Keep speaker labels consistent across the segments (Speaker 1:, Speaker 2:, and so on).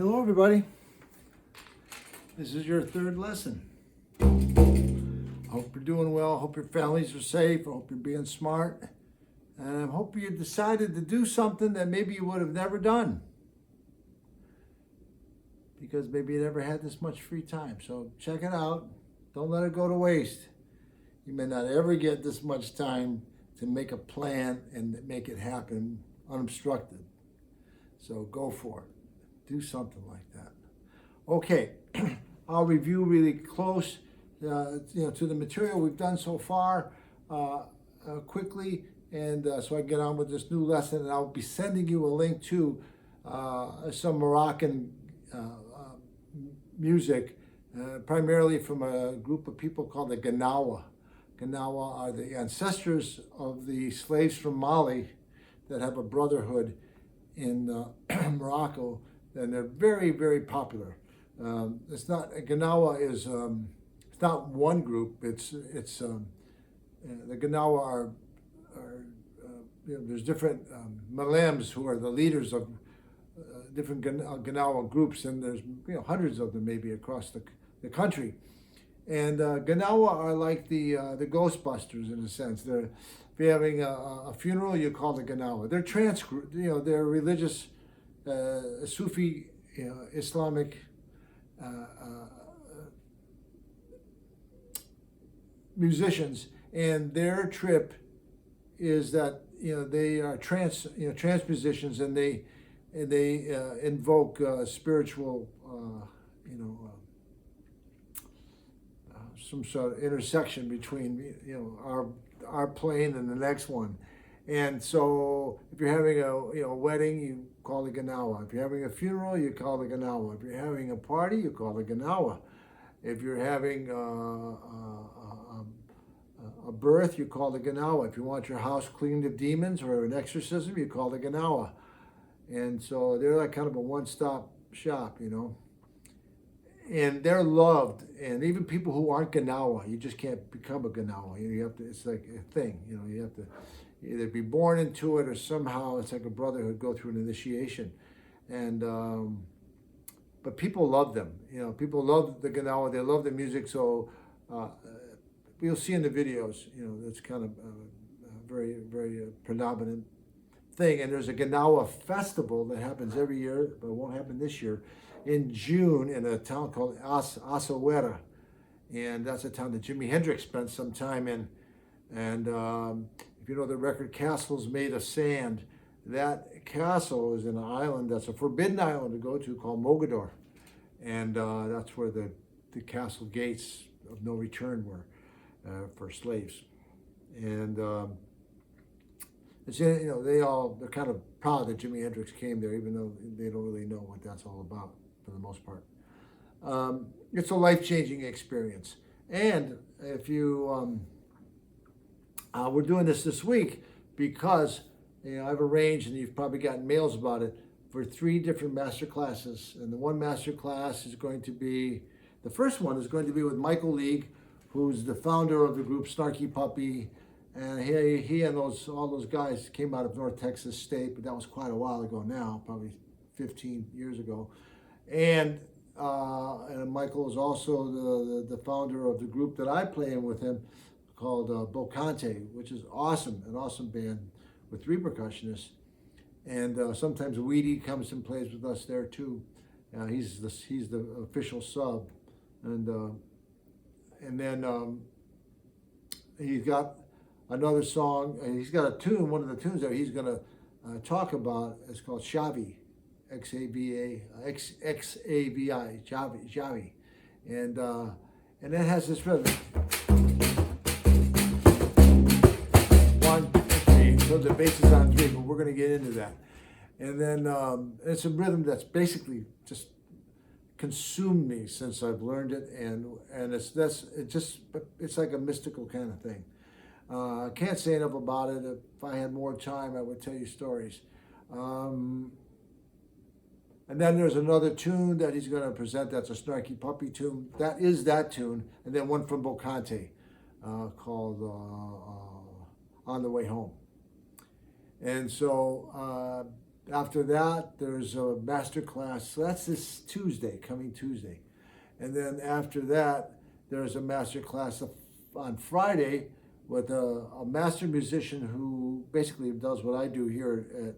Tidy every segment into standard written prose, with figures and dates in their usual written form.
Speaker 1: Hello everybody, this is your third lesson. I hope you're doing well, I hope your families are safe, I hope you're being smart, and I hope you decided to do something that maybe you would have never done because maybe you never had this much free time. So check it out, don't let it go to waste. You may not ever get this much time to make a plan and make it happen unobstructed. So go for it. Do something like that. Okay, I'll review really close to the material we've done so far quickly, and so I can get on with this new lesson. And I'll be sending you a link to some Moroccan music, primarily from a group of people called the Gnawa. Gnawa are the ancestors of the slaves from Mali that have a brotherhood in Morocco, and they're very, very popular. It's not Gnawa is it's not one group. It's the Gnawa are there's different Malems who are the leaders of different Gnawa groups, and there's hundreds of them maybe across the country. And Gnawa are like the Ghostbusters in a sense. They're, if you're having a funeral, you call the Gnawa. They're they're religious, Sufi, Islamic musicians, and their trip is that they are trance musicians, and they invoke spiritual some sort of intersection between our plane and the next one. And so if you're having a wedding, you call the Gnawa. If you're having a funeral, you call the Gnawa. If you're having a party, you call the Gnawa. If you're having a birth, you call the Gnawa. If you want your house cleaned of demons or an exorcism, you call the Gnawa. And so they're like kind of a one-stop shop, And they're loved, and even people who aren't Gnawa, you just can't become a Gnawa. You have to. It's like a thing. You have to either be born into it, or somehow it's like a brotherhood, go through an initiation. And but people love them. People love the Gnawa. They love the music. So you'll see in the videos. That's kind of a very, very predominant thing. And there's a Gnawa festival that happens every year, but it won't happen this year, in June, in a town called Asawera. And that's a town that Jimi Hendrix spent some time in. And if you know the record Castle's Made of Sand, that castle is in an island that's a forbidden island to go to called Mogador. And that's where the castle gates of no return were for slaves. And it's they're kind of proud that Jimi Hendrix came there, even though they don't really know what that's all about for the most part. It's a life-changing experience. And if you, we're doing this week because I've arranged, and you've probably gotten mails about it, for 3 different master classes. And the one master class is going to be, the first one is going to be with Michael League, who's the founder of the group Snarky Puppy. And he and all those guys came out of North Texas State, but that was quite a while ago now, probably 15 years ago. And Michael is also the founder of the group that I play in with him called Bocante, which is awesome, an awesome band with 3 percussionists. And sometimes Weedy comes and plays with us there too. He's the official sub. And then he's got another song, and he's got a tune, one of the tunes that he's going to talk about. It's called Xavi, X-A-V-I, Xavi. And that has this rhythm. 1, 2, 3. So the bass is on 3, but we're going to get into that. And then it's a rhythm that's basically just consumed me since I've learned it, and it's like a mystical kind of thing. I can't say enough about it. If I had more time, I would tell you stories. And then there's another tune that he's going to present that's a Snarky Puppy tune. That is that tune. And then one from Bocante called On the Way Home. And so After that, there's a masterclass. So that's this Tuesday, coming Tuesday. And then after that, there's a masterclass on Friday with a master musician who basically does what I do here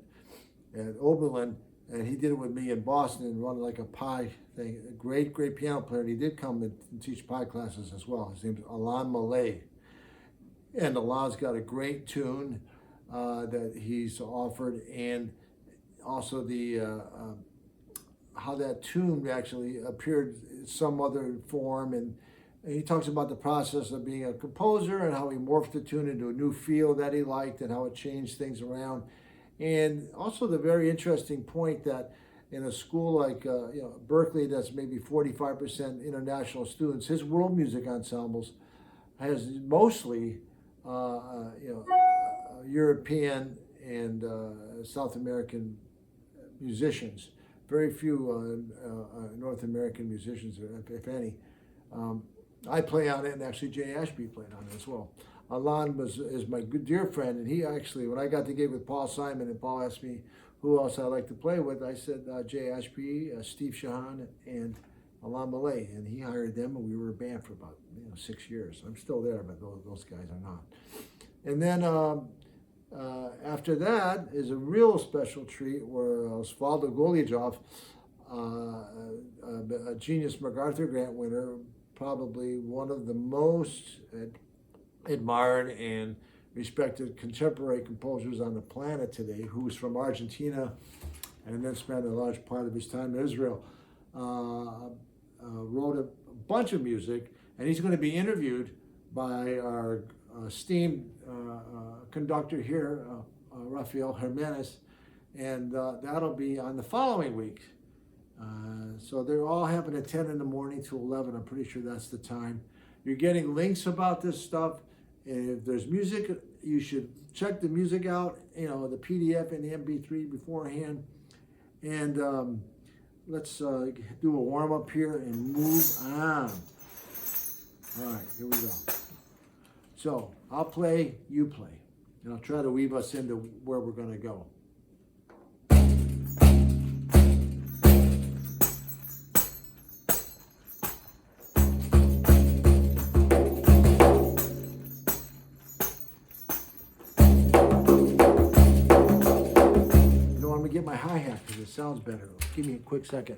Speaker 1: at Oberlin. And he did it with me in Boston and run like a pie thing. A great piano player. And he did come and teach pie classes as well. His name's Alain Malay. And Alain's got a great tune that he's offered, and also the how that tune actually appeared in some other form, and he talks about the process of being a composer and how he morphed the tune into a new feel that he liked and how it changed things around. And also the very interesting point that in a school like Berkeley, that's maybe 45% international students, his world music ensembles has mostly European and South American musicians. Very few North American musicians, if any. I play on it, and actually Jay Ashby played on it as well. Alain is my good dear friend, and he actually, when I got the gig with Paul Simon, and Paul asked me who else I'd like to play with, I said Jay Ashby, Steve Shahan, and Alain Malay, and he hired them, and we were a band for about 6 years. I'm still there, but those guys are not. And then after that is a real special treat where Osvaldo Golijov, a Genius MacArthur Grant winner, probably one of the most admired and respected contemporary composers on the planet today, who's from Argentina and then spent a large part of his time in Israel, wrote a bunch of music, and he's going to be interviewed by our esteemed conductor here, Rafael Jimenez, and that'll be on the following week. So they're all happening at 10 in the morning to 11. I'm pretty sure that's the time. You're getting links about this stuff. If there's music, you should check the music out, the PDF and the MP3 beforehand. And let's do a warm-up here and move on. All right, here we go. So I'll play, you play, and I'll try to weave us into where we're going to go. I'm going to get my hi-hat because it sounds better. Give me a quick second.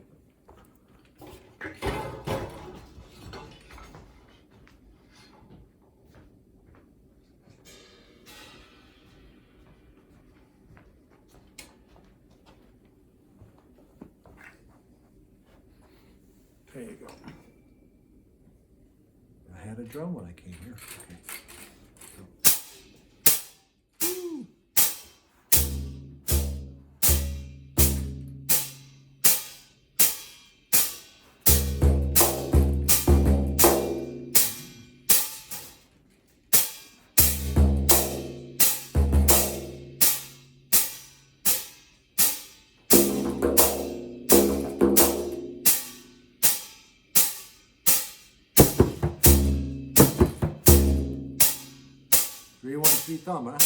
Speaker 1: There you go. I had a drum when I came here. Okay. Three, 1, 3 thumb, huh?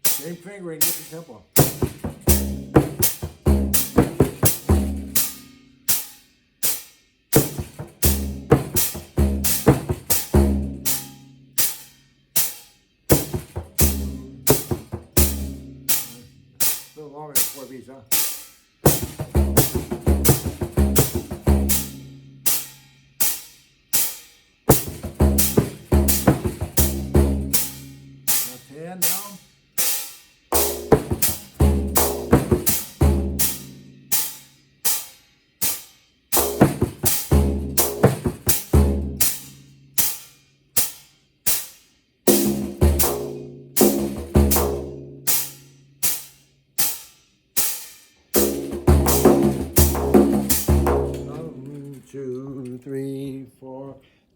Speaker 1: Same fingering, different tempo. A little longer than 4 beats, huh? Left hand down.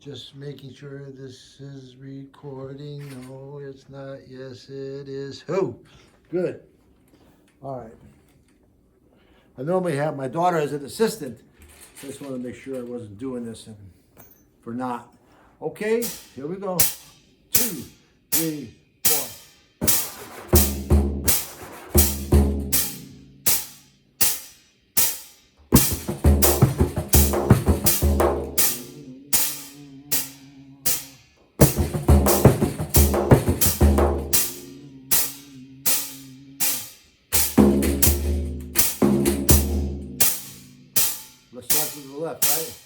Speaker 1: Just making sure this is recording. No, it's not. Yes, it is. Who? Good. All right. I normally have my daughter as an assistant. I just want to make sure I wasn't doing this and for not. Okay, here we go. 2, 3, 4. Let's start with the left, right?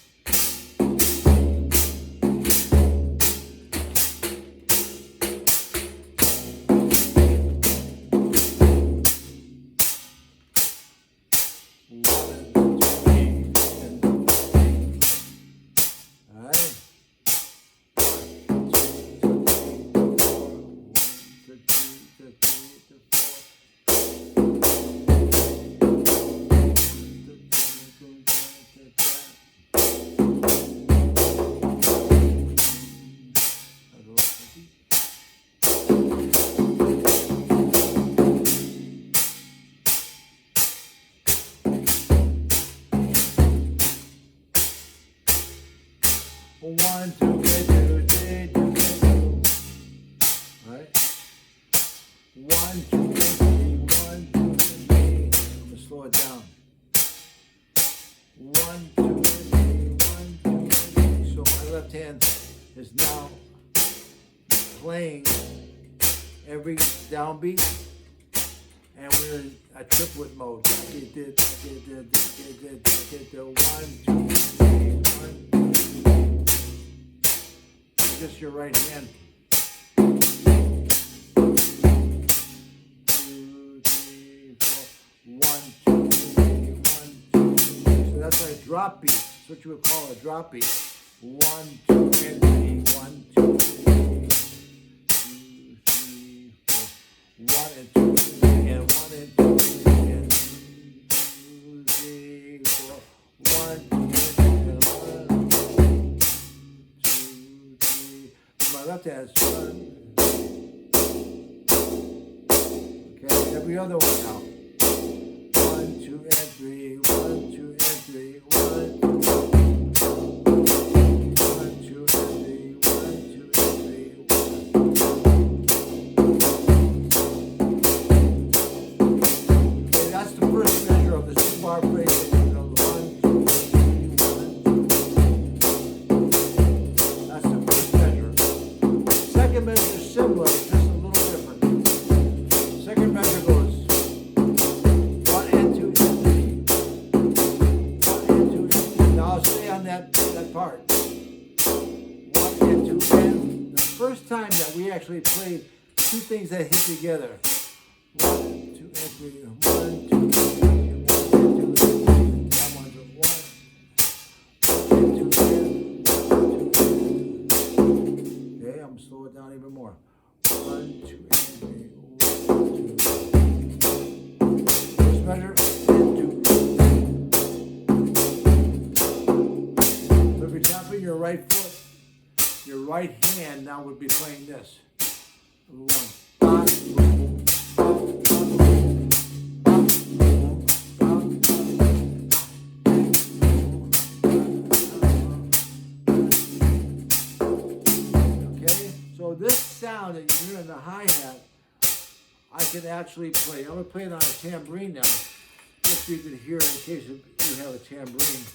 Speaker 1: One, two, three, two, three, two, two. Right? 1, 2, 3, 1, 2, 3. Let's slow it down. 1, 2, 3, 1, 2, 3. So my left hand is now playing every downbeat, and we're in a triplet mode. 1, 2, 3, 1. Just your right hand. 2, 3, 4. 1, 2, 3, 1, 2, 3. So that's like a drop beat. That's what you would call a drop beat. 1, 2, and 3. 1, 2, 3. 2, 3, 4. 1 and 2, 3, and 1 and 2, 3, and 2, 3, 4. 1, 2, and 1. My left hand is 1. Okay, every other one now. 1, 2, and 3. 1, 2, and 3. 1, 2, 1, 2, and 3. 1, 2, and 3. 1. Okay, that's the first measure of the 2-bar phrase. 1, 2, 3, 1, 2. That's the first measure. Second measure is similar, just a little different. Second measure goes 1 and 2 and 3. 1 and 2 and 3. Now I'll stay on that part. 1 and 2 and the first time that we actually played two things that hit together. 1, 2 and 3. 1, 2, 3. 1 and 2 and 3. That one's a 1. 1 and 2 and 1, 2, 3. Okay, I'm gonna slow it down even more. 1, 2, and 3. 1, 2. First measure, and 2. So if you're tapping your right foot, your right hand now would be playing this. 1. So this sound that you hear in the hi-hat, I can actually play. I'm going to play it on a tambourine now, just so you can hear it in case you have a tambourine.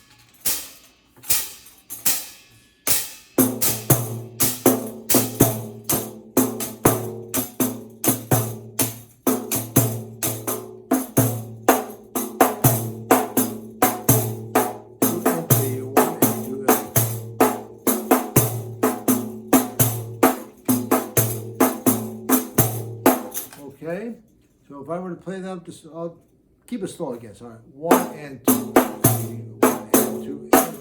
Speaker 1: Okay, so if I were to play that, I'll keep it slow again. So, all right, 1 and 2, 3, 1 and 2 and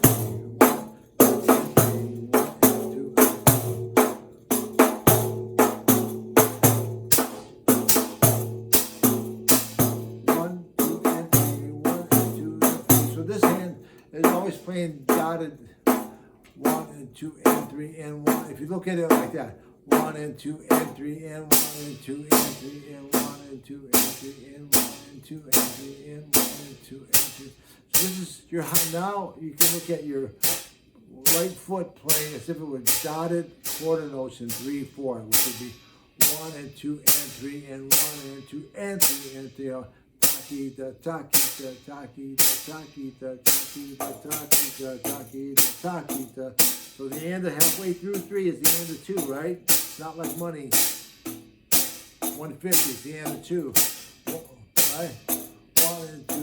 Speaker 1: 1, 2 and 3, 1 and 2 and 3. So this hand is always playing dotted 1 and 2 and 3. 3 and 1. If you look at it like that, 1 and 2 and 3 and 1 and 2 and 3 and 1 and 2 and 3 and 1 and 2 and 3 and 1 and 2 and 3. So this is your, now you can look at your right foot playing as if it was dotted quarter notes in 3, 4, which would be 1 and 2 and 3 and 1 and 2 and 3 and 3. Taki da taki da taki da taki da taki da taki da taki da taki da. So the end of halfway through 3 is the end of 2, right? Not like money. 150 is the end of 2, right? 1 and 2,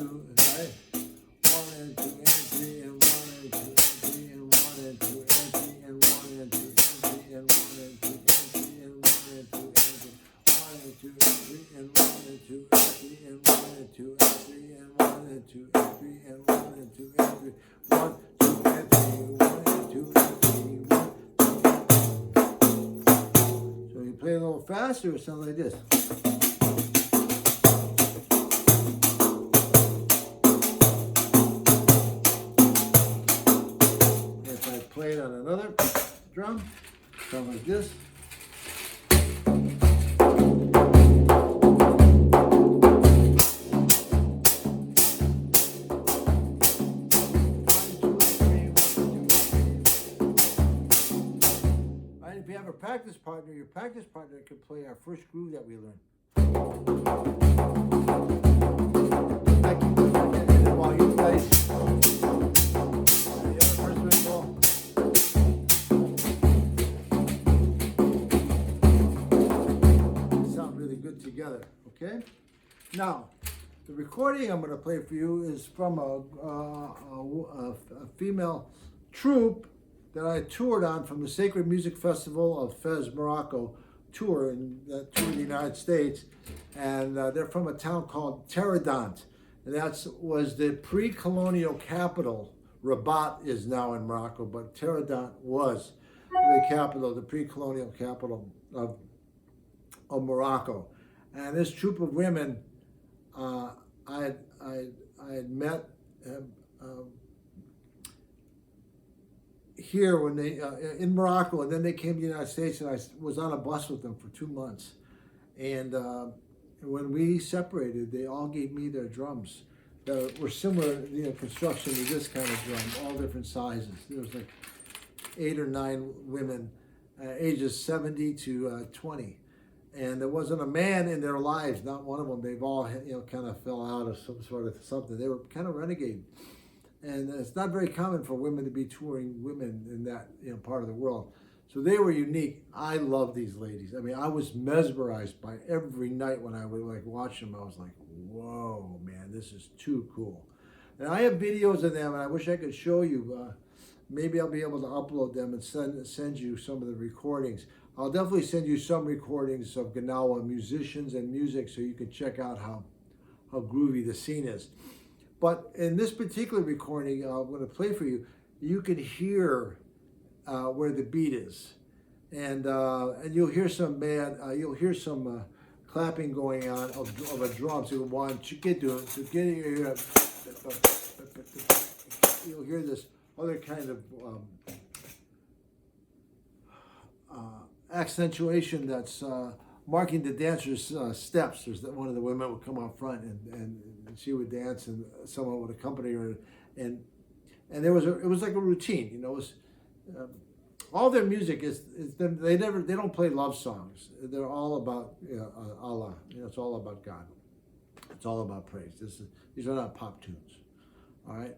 Speaker 1: right? 1 and 2 and 3 and 1 and 2 and 3 and 1 and 2 and 3 and 1 and 2 and 3 and 1 and 2 and 3 and 1 and 2 and 3. 1 and 2 and 3 and 1 and 2 and 3 and 1 and 2 and 3 and 1 and 2 and 3 and 1 and 2 and 3. 1, 2 and 3, 1 and 2 and 3, 1, 2. So you play a little faster, it sounds like this. If I play it on another drum, sounds like this. If you have a practice partner, your practice partner can play our first groove that we learned. While you play, the other person will go. Sound really good together, okay? Now, the recording I'm going to play for you is from a female troupe that I toured on from the Sacred Music Festival of Fez, Morocco tour in the United States. And they're from a town called Teradant. And that was the pre-colonial capital. Rabat is now in Morocco, but Teradant was the capital, the pre-colonial capital of Morocco. And this troupe of women, I had met here when they in Morocco, and then they came to the United States, and I was on a bus with them for 2 months. And when we separated, they all gave me their drums that were similar, construction to this kind of drum, all different sizes. There was like 8 or 9 women, ages 70 to 20, and there wasn't a man in their lives, not one of them. They've all kind of fell out of some sort of something. They were kind of renegade. And it's not very common for women to be touring women in that part of the world. So they were unique. I love these ladies. I mean, I was mesmerized by every night when I would watch them. I was like, whoa, man, this is too cool. And I have videos of them, and I wish I could show you. Maybe I'll be able to upload them and send you some of the recordings. I'll definitely send you some recordings of Gnawa musicians and music so you can check out how groovy the scene is. But in this particular recording, I'm going to play for you, you can hear where the beat is, and you'll hear some clapping going on of a drum. So one, get to it. So get your, you'll hear this other kind of accentuation that's marking the dancer's steps. There's one of the women would come out front and she would dance, and someone would accompany her, and it was like a routine. It was all their music is they don't play love songs. They're all about Allah. It's all about God. It's all about praise. These are not pop tunes. All right.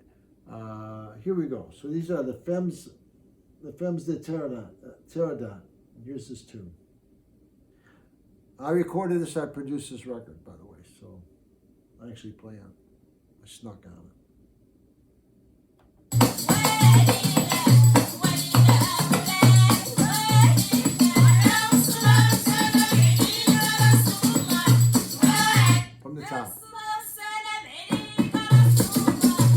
Speaker 1: Here we go. So these are the Femmes de Teradant. Here's this tune. I recorded this, I produced this record, by the way, so I actually play on it. I snuck on it. From the top.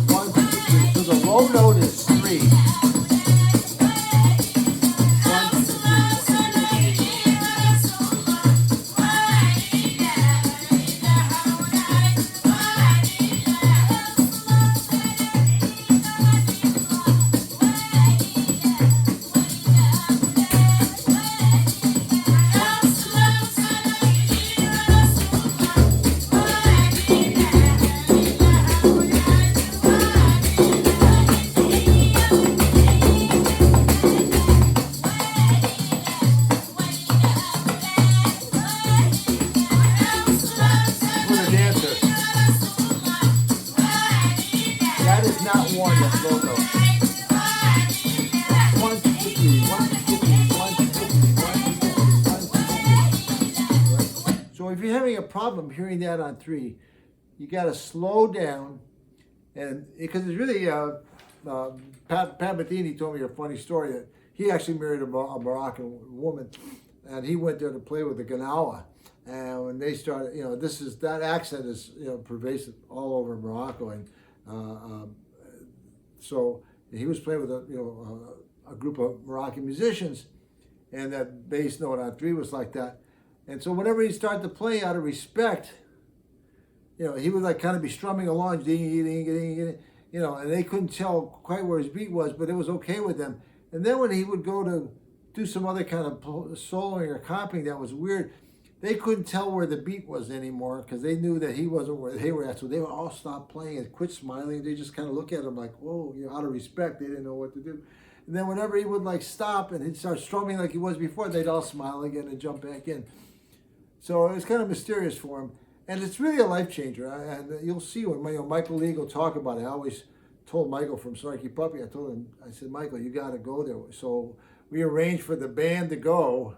Speaker 1: 1, 2, 3. So the low note is 3. having a problem hearing that on 3, you got to slow down, and because it's really Pat Metheny told me a funny story that he actually married a Moroccan woman, and he went there to play with the Gnawa. And when they started, that accent is pervasive all over Morocco, and so he was playing with a group of Moroccan musicians, and that bass note on 3 was like that. And so whenever he started to play out of respect, he would like kind of be strumming along, ding, ding, ding, ding, and they couldn't tell quite where his beat was, but it was okay with them. And then when he would go to do some other kind of soloing or copying that was weird, they couldn't tell where the beat was anymore because they knew that he wasn't where they were at. So they would all stop playing and quit smiling. They just kind of look at him like, whoa, out of respect, they didn't know what to do. And then whenever he would like stop and he'd start strumming like he was before, they'd all smile again and jump back in. So it was kind of mysterious for him. And it's really a life changer. And you'll see when Michael Lee will talk about it. I always told Michael from Snarky Puppy, I said, Michael, you got to go there. So we arranged for the band to go,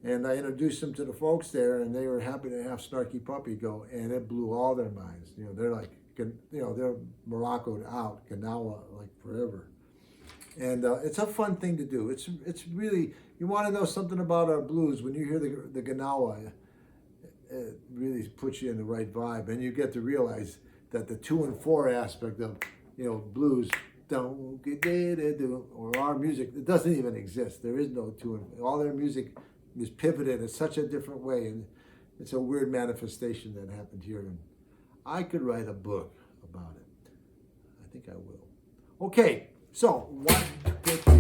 Speaker 1: and I introduced them to the folks there, and they were happy to have Snarky Puppy go, and it blew all their minds. They're like, they're Moroccoed out, Gnawa, like forever. And it's a fun thing to do. It's really, you want to know something about our blues, when you hear the Gnawa, it really puts you in the right vibe, and you get to realize that the 2 and 4 aspect of blues, or our music, it doesn't even exist. There is no 2 and all their music is pivoted in such a different way, and it's a weird manifestation that happened here. And I could write a book about it. I think I will. Okay, so 1, 2, 3.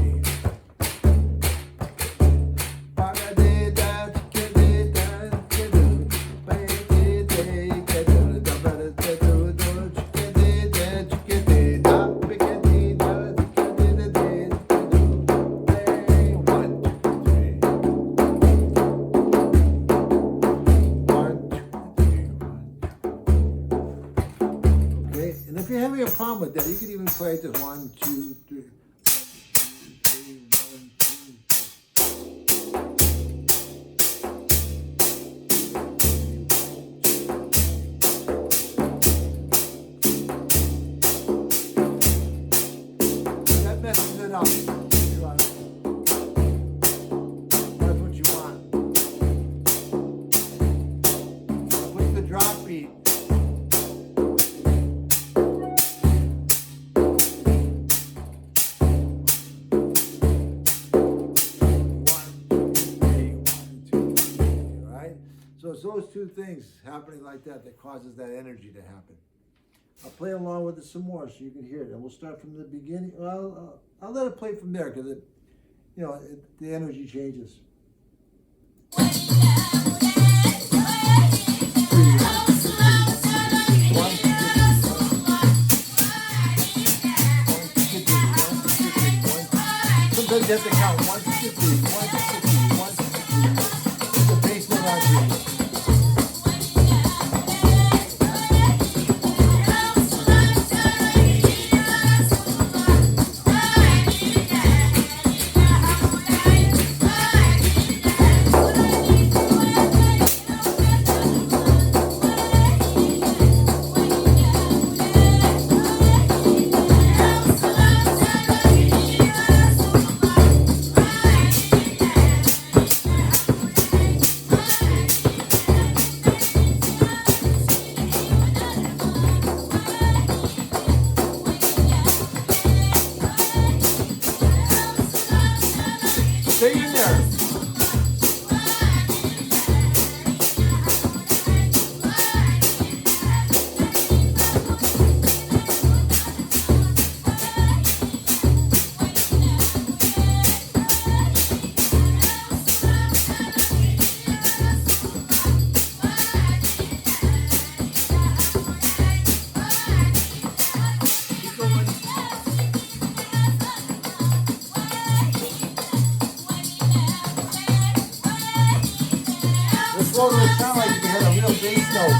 Speaker 1: If you're having a problem with that, you can even play it to 1, 2, 3. 1, 2, 3. That messes it up. That's what you want. Put the drop beat. So it's those 2 things happening like that causes that energy to happen. I'll play along with it some more so you can hear it. And we'll start from the beginning. Well, I'll let it play from there because the energy changes. Sometimes you have to count 1, 2, 3, 1, 2, 3, 1, 2, 3. The bass note on 3. Stay in there. Well, it sound like you had a real bass note.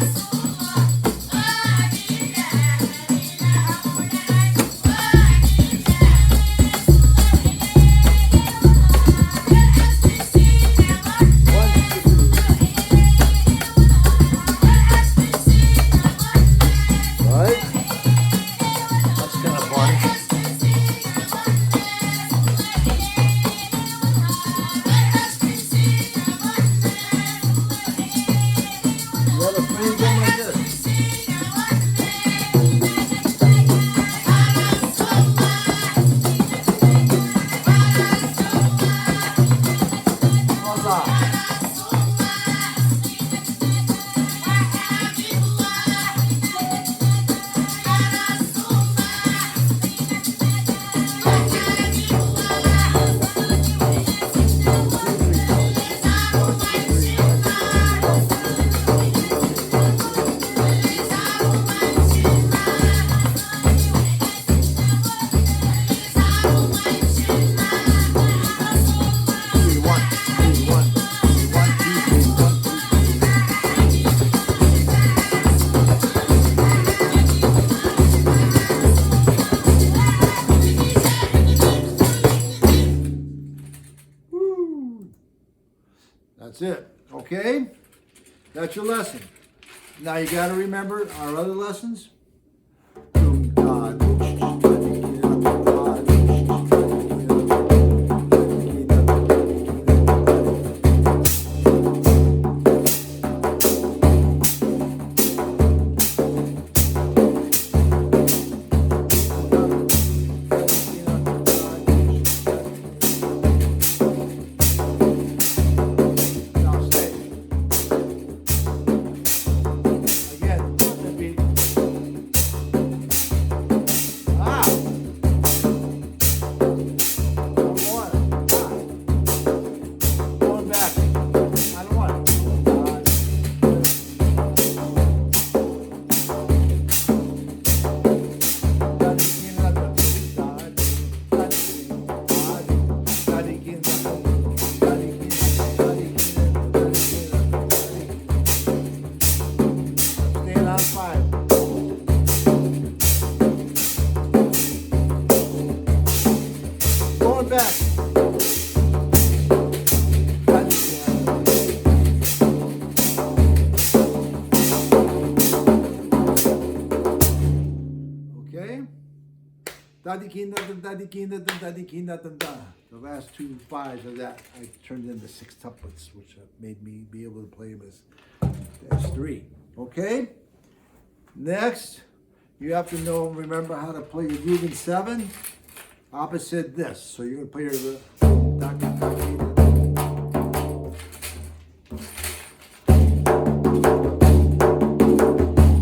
Speaker 1: That's it. Okay? That's your lesson. Now you got to remember our other lessons. The last two fives of that I turned into sextuplets, which made me be able to play them as three. Okay? Next, you have to remember how to play your groove in 7 opposite this. So you're going to play your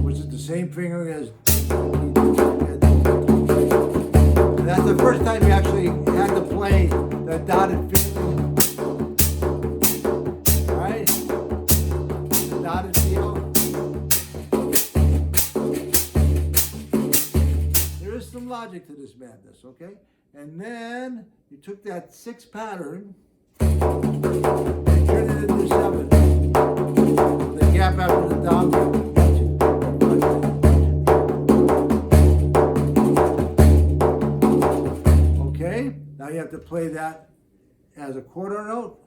Speaker 1: which is the same finger as. That's the first time you actually had to play the dotted finger. Alright? The dotted feel. There is some logic to this madness, okay? And then you took that 6 pattern and turned it into 7. The gap after the down gap. Now you have to play that as a quarter note.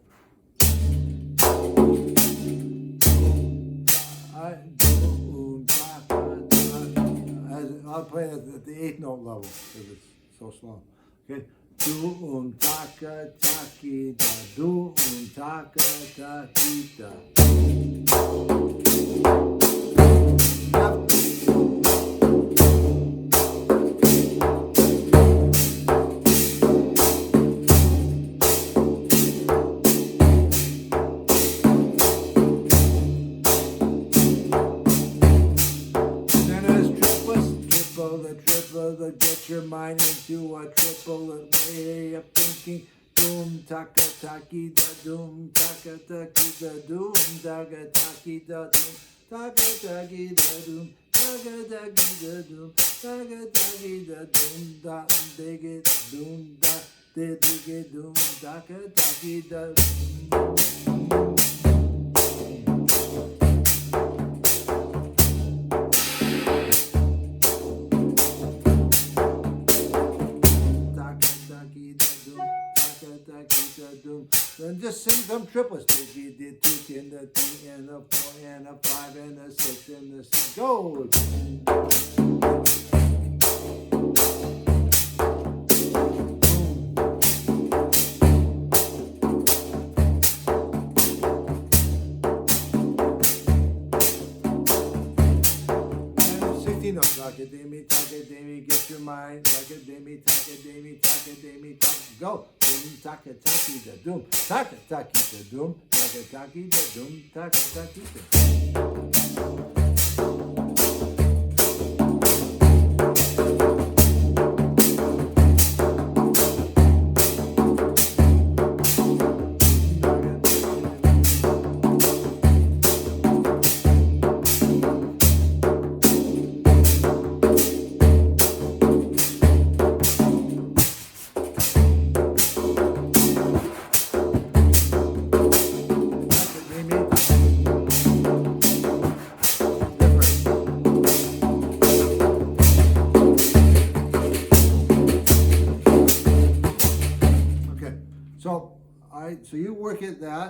Speaker 1: I'll play it at the 8th note level because it's so slow. Okay. Do taka taki da, do taka taki da. Get your mind into a triplet way of thinking. Doom taka taki da doom taka taki da doom taka taki da doom taka taki da doom taka taki da doom taka taki da doom da dig it doom da dig it doom taka taki da. Then just sing some triplets. You did 2 and a 3 and a 4 and a 5 and a 6 and a 6. Go! Academy, get your mind. Academy, go. Doom, taka, taki, da, doom. Taka, taki, da, doom. Taka, taki, da, doom. Taka, taki, da.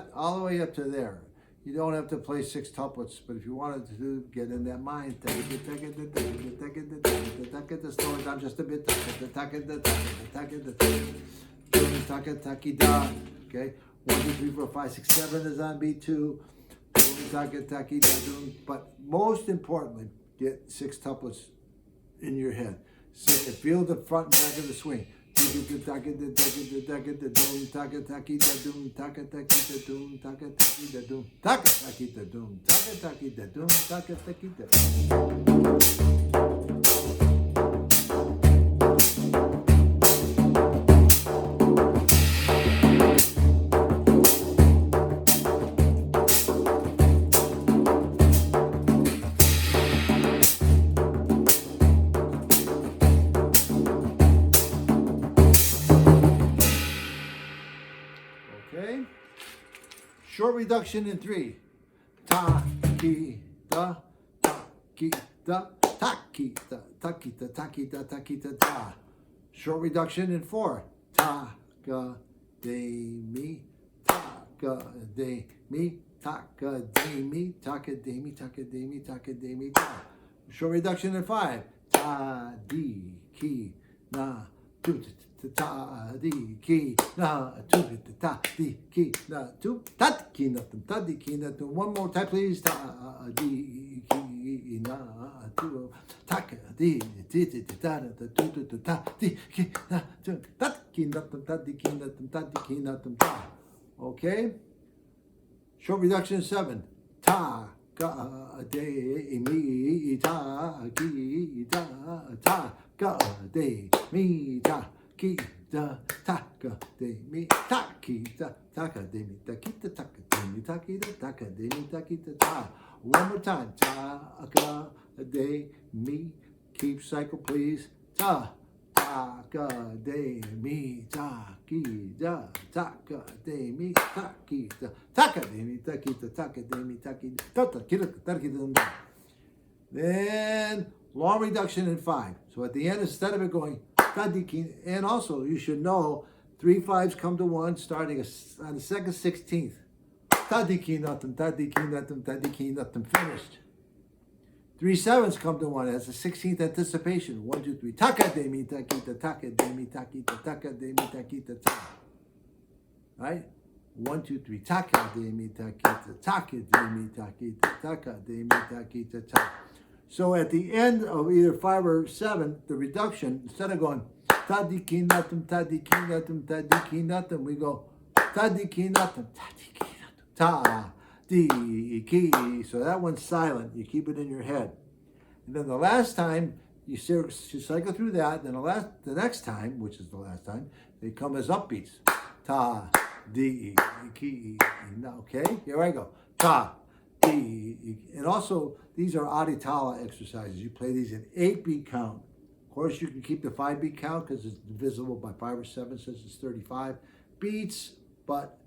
Speaker 1: that all the way up to there. You don't have to play 6 tuplets, but if you wanted to get in that mind, slow it down just a bit. Okay, 1, 2, 3, 4, 5, 6, 7 is on beat 2. But most importantly, get 6 tuplets in your head. So feel the front and back of the swing. Okay. Short reduction in 3. Ta ki da ta ki da ta ki da ta ki da ta ki da ta ki da ta. Short reduction in 4. Ta ga de mi ta ga de mi ta ga de mi ta ga de mi ta ga de mi ta ga de mi ta. Short reduction in 5. Ta di ki na tu ta di ki na tu ta di ki na tu ta ki na ta di ki na tu. One more time, please. Ta di ki na tu ta di ti ti ta tu tu ta di ki na tu ta ki na ta di ki na ta di ki na ta. Okay. Short reduction 7. Ta ga de mi ta ki da ta ga de mi ta ki da ta ga de mi ta ki da ta ga de mi ta ki da ta ga de mi ta ki da ta ga de mi ta ki da ta. One more time. Ta ga de mi. Keep cycle, please. Ta ga de mi ta ki da ta ga de mi ta ki da ta ga de mi ta ki da ta ga de mi ta ki da ta ki da ta ki da. Then long reduction in 5. So at the end, instead of it going ta di ki, and also you should know 3 5s come to 1 starting on the second 16th. Ta di ki nothing, ta di ki nothing, ta di ki nothing, finished. 3 7s come to 1 as a 16th anticipation. 1 2 3. Taka de mi takita, taka de mi takita, taka de mi takita ta. Right? 1 2 3. Taka de mi takita, taka de mi takita, taka de mi takita ta. So at the end of either 5 or 7, the reduction, instead of going ta di ki nothing, ta di ki nothing, ta di ki nothing, we go ta di ki nothing, ta di ki nothing, ta di ki. So that one's silent. You keep it in your head. And then the last time you cycle through that. Then the next time, which is the last time, they come as upbeats. Ta di ki. Okay, here I go. Ta di. And also these are aditala exercises. You play these in 8-beat count. Of course, you can keep the 5-beat count because it's divisible by 5 or 7 since it's 35 beats. But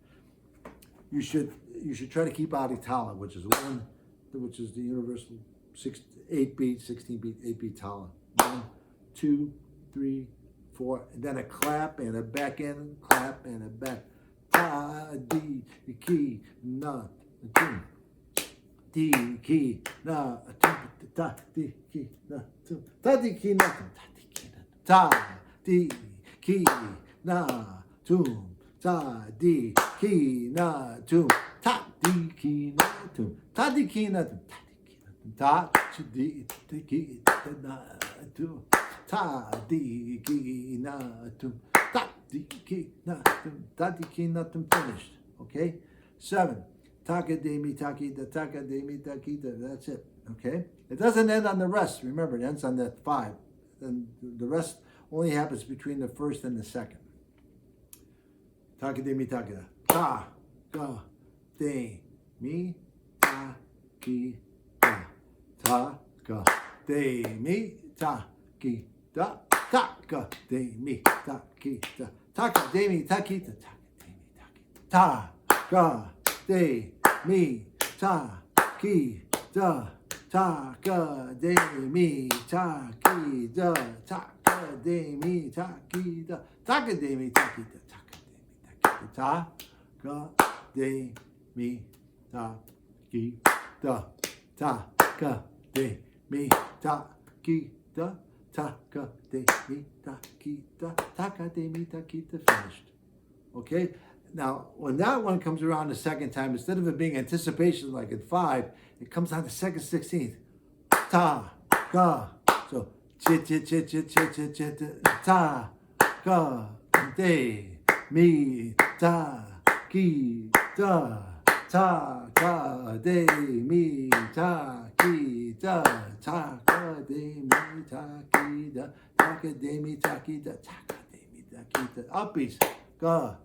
Speaker 1: you should try to keep aditala, which is the universal 8-beat, 16-beat, 8-beat tala. 1, 2, 3, 4, and then a clap and a back end, clap and a back. Ta di ki na tu. Di ki na tu ta di ki na tu ta di ki na tu ta di ki na tu ta di ki na tu ta di ki na tu ta di ki na tu ta di ki na tu ta di ki na tu ta di ki na tu ta di ki na tu. Finished. Okay. 7. Taka de mi taki da taka de mi taki da. That's it. Okay. It doesn't end on the rest. Remember, it ends on that 5. And the rest only happens between the first and the second. Taka de mi taki da. Ta ga de mi taki da. Ta ga de mi taki da. Ta ga de mi taki da. Taka de mi taki da. Ta ga de mi ta ki da ta ga de mi ta ki da ta ga de mi ta ki da ta ga de mi ta ki da ta ga de, mi, ta, ki, da, ta, ka, de, mi, ta, ki, da, ta, ka, de, mi, ta, ki, da, ta, ka, de, mi, ta, ki, da, finished. Okay? Now, when that one comes around the second time, instead of it being anticipation like in 5, it comes on the second 16th. Ta, ga. So, chit, chit, chit, chit, chit, chit, chit, ta, ga, de, mi, ta, ki, da, ta, ga, de, mi, ta, ki, da, ta, ga, de, mi, ta, ki, da, ta, ga, de, mi, ta, ki, da, ta, ga, de, mi, ta, ki, da. Upbeats. Ga,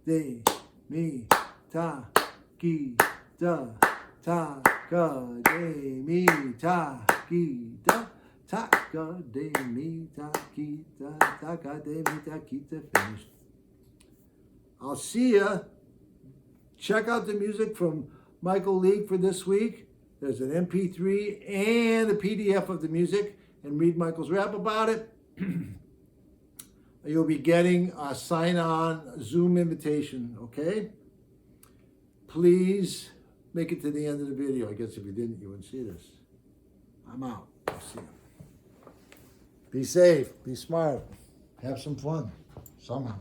Speaker 1: de, mi, ta, ki, da, ta, ga, de, mi, ta, ki, da, ta, ga, de, mi, ta, ki, da, ta, ga, de, mi, ta, ki, da, finished. I'll see ya. Check out the music from Michael League for this week. There's an MP3 and a PDF of the music, and read Michael's rap about it. You'll be getting a sign-on Zoom invitation, okay? Please make it to the end of the video. I guess if you didn't, you wouldn't see this. I'm out. I'll see you. Be safe. Be smart. Have some fun. Somehow.